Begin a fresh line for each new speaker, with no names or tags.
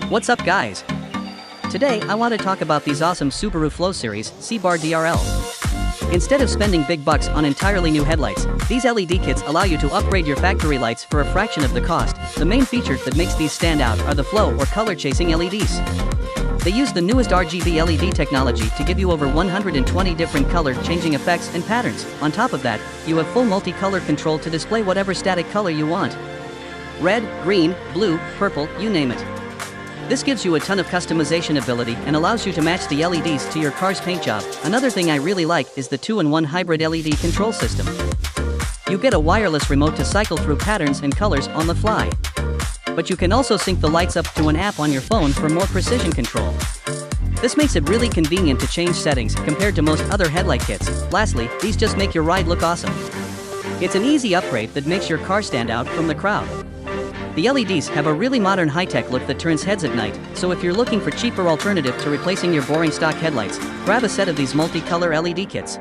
What's up guys? Today I want to talk about these awesome Subaru Flow Series C-Bar DRL. Instead of spending big bucks on entirely new headlights, these LED kits allow you to upgrade your factory lights for a fraction of the cost. The main feature that makes these stand out are the flow or color chasing LEDs. They use the newest RGB LED technology to give you over 120 different color changing effects and patterns. On top of that, you have full multi-color control to display whatever static color you want. Red, green, blue, purple, you name it. This gives you a ton of customization ability and allows you to match the LEDs to your car's paint job. Another thing I really like is the 2-in-1 hybrid LED control system. You get a wireless remote to cycle through patterns and colors on the fly. But you can also sync the lights up to an app on your phone for more precision control. This makes it really convenient to change settings compared to most other headlight kits. Lastly, these just make your ride look awesome. It's an easy upgrade that makes your car stand out from the crowd. The LEDs have a really modern high-tech look that turns heads at night, so if you're looking for cheaper alternative to replacing your boring stock headlights, grab a set of these multi-color LED kits.